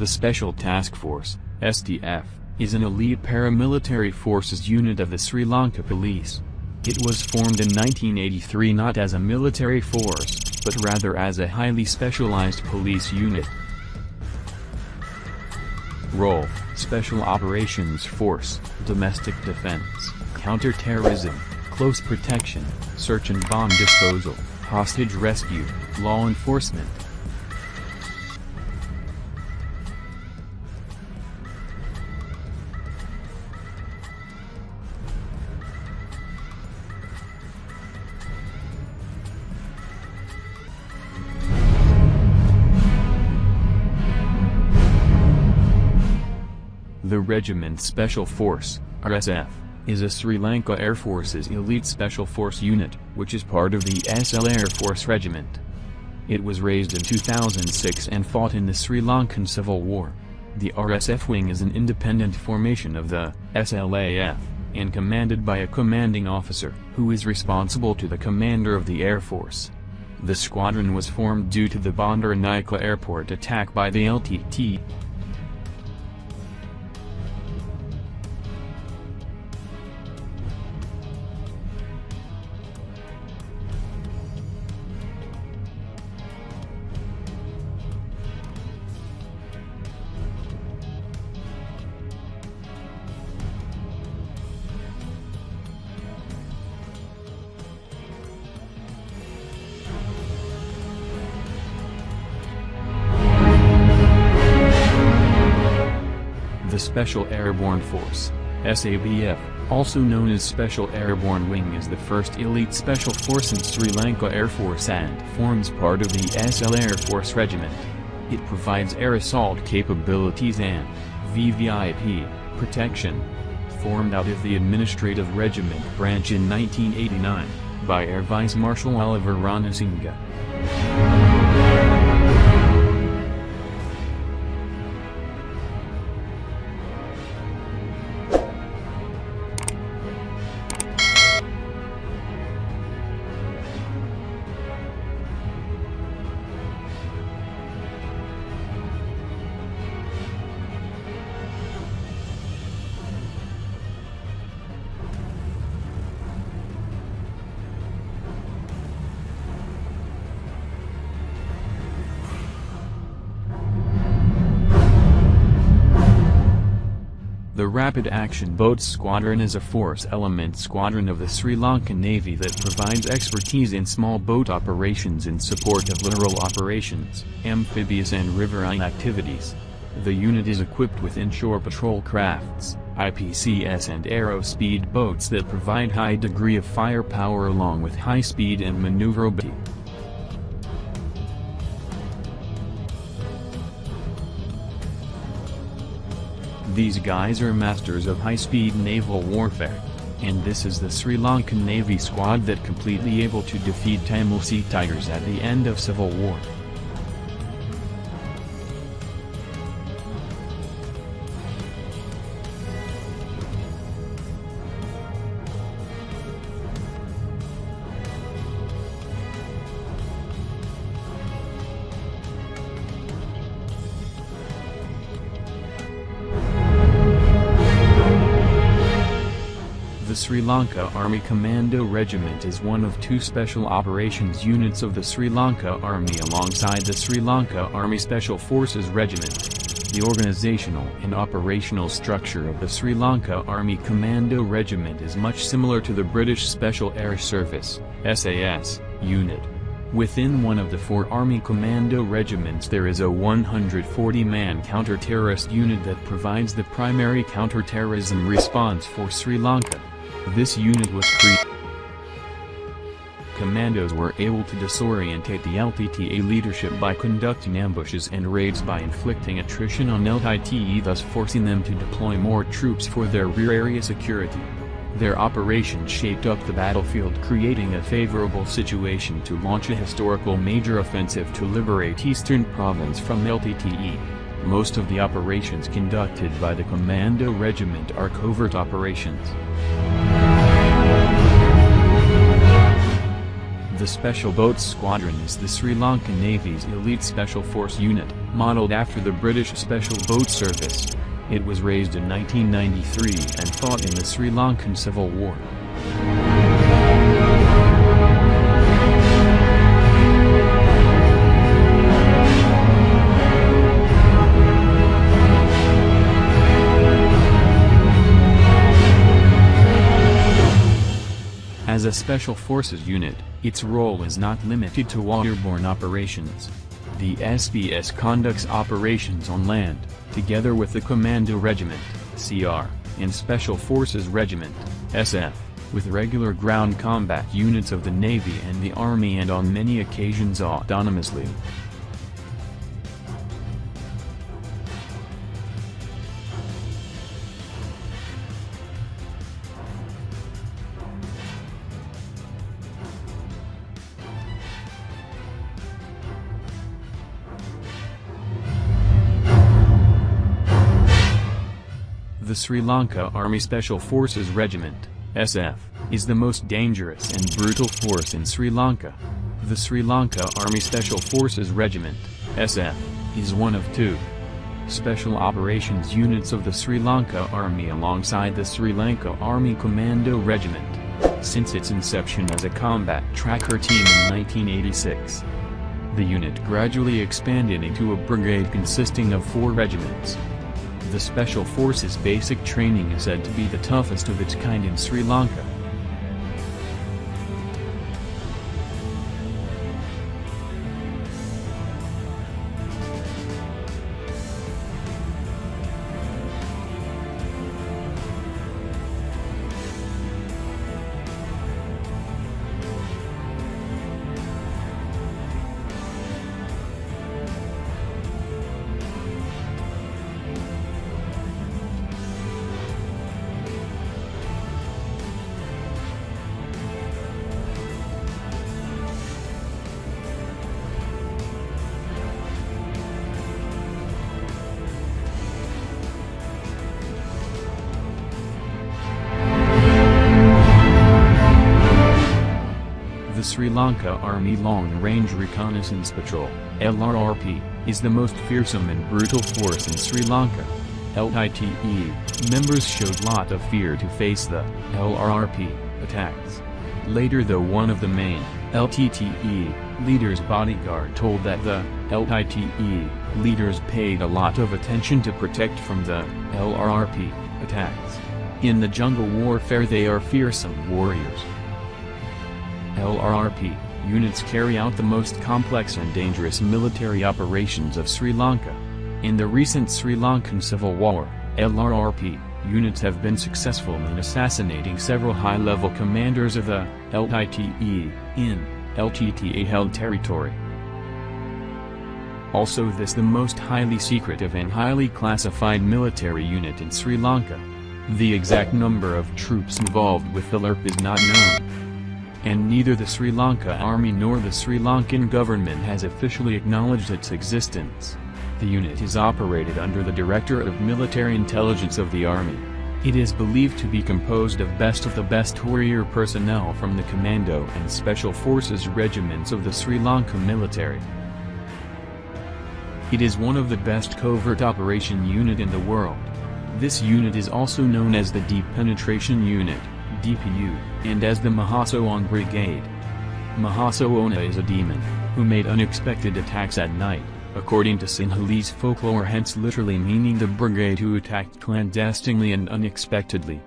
The Special Task Force, STF, is an elite paramilitary forces unit of the Sri Lanka Police. It was formed in 1983 not as a military force, but rather as a highly specialized police unit. Role: Special Operations Force, Domestic Defense, Counterterrorism, Close Protection, Search and Bomb Disposal, Hostage Rescue, Law Enforcement. The Regiment Special Force, RSF, is a Sri Lanka Air Force's elite special force unit, which is part of the SL Air Force Regiment. It was raised in 2006 and fought in the Sri Lankan Civil War. The RSF wing is an independent formation of the SLAF, and commanded by a commanding officer, who is responsible to the commander of the Air Force. The squadron was formed due to the Bandaranaike airport attack by the LTT. The Special Airborne Force, SABF, also known as Special Airborne Wing, is the first elite special force in Sri Lanka Air Force and forms part of the SL Air Force Regiment. It provides air assault capabilities and VVIP protection. Formed out of the Administrative Regiment branch in 1989, by Air Vice Marshal Oliver Ranasinghe. The Rapid Action Boat Squadron is a force element squadron of the Sri Lankan Navy that provides expertise in small boat operations in support of littoral operations, amphibious and riverine activities. The unit is equipped with inshore patrol crafts, IPCS and aero-speed boats that provide high degree of firepower along with high speed and maneuverability. These guys are masters of high-speed naval warfare, and this is the Sri Lankan Navy squad that completely able to defeat Tamil Sea Tigers at the end of Civil War. The Sri Lanka Army Commando Regiment is one of two special operations units of the Sri Lanka Army alongside the Sri Lanka Army Special Forces Regiment. The organizational and operational structure of the Sri Lanka Army Commando Regiment is much similar to the British Special Air Service (SAS) unit. Within one of the four Army Commando regiments there is a 140-man counter-terrorist unit that provides the primary counter-terrorism response for Sri Lanka. This unit was created. Commandos were able to disorientate the LTTA leadership by conducting ambushes and raids by inflicting attrition on LTTE, thus forcing them to deploy more troops for their rear area security. Their operation shaped up the battlefield, creating a favorable situation to launch a historical major offensive to liberate Eastern Province from LTTE. Most of the operations conducted by the Commando Regiment are covert operations. The Special Boats Squadron is the Sri Lankan Navy's elite special force unit. modeled after the British Special Boat Service. It was raised in 1993 and fought in the Sri Lankan Civil War. As a Special Forces unit, its role is not limited to waterborne operations. The SPS conducts operations on land, together with the Commando Regiment, CR, and Special Forces Regiment, SF, with regular ground combat units of the Navy and the Army, and on many occasions autonomously. The Sri Lanka Army Special Forces Regiment, SF, is the most dangerous and brutal force in Sri Lanka. The Sri Lanka Army Special Forces Regiment, SF, is one of two special operations units of the Sri Lanka Army alongside the Sri Lanka Army Commando Regiment, since its inception as a combat tracker team in 1986. The unit gradually expanded into a brigade consisting of 4 regiments. The Special Forces basic training is said to be the toughest of its kind in Sri Lanka. The Sri Lanka Army Long Range Reconnaissance Patrol, LRRP, is the most fearsome and brutal force in Sri Lanka. LTTE members showed lot of fear to face the LRRP attacks. Later, though, one of the main LTTE leaders' bodyguard told that the LTTE leaders paid a lot of attention to protect from the LRRP attacks. In the jungle warfare, they are fearsome warriors. LRRP units carry out the most complex and dangerous military operations of Sri Lanka. In the recent Sri Lankan Civil War, LRRP units have been successful in assassinating several high-level commanders of the LTTE in LTTA-held territory. Also, this the most highly secretive and highly classified military unit in Sri Lanka. The exact number of troops involved with the LRRP is not known, and neither the Sri Lanka Army nor the Sri Lankan government has officially acknowledged its existence. The unit is operated under the Directorate of Military Intelligence of the Army. It is believed to be composed of the best warrior personnel from the Commando and Special Forces regiments of the Sri Lanka military. It is one of the best covert operation unit in the world. This unit is also known as the Deep Penetration Unit, DPU, and as the Mahasoana Brigade. Mahasoana is a demon, who made unexpected attacks at night, according to Sinhalese folklore, hence literally meaning the brigade who attacked clandestinely and unexpectedly.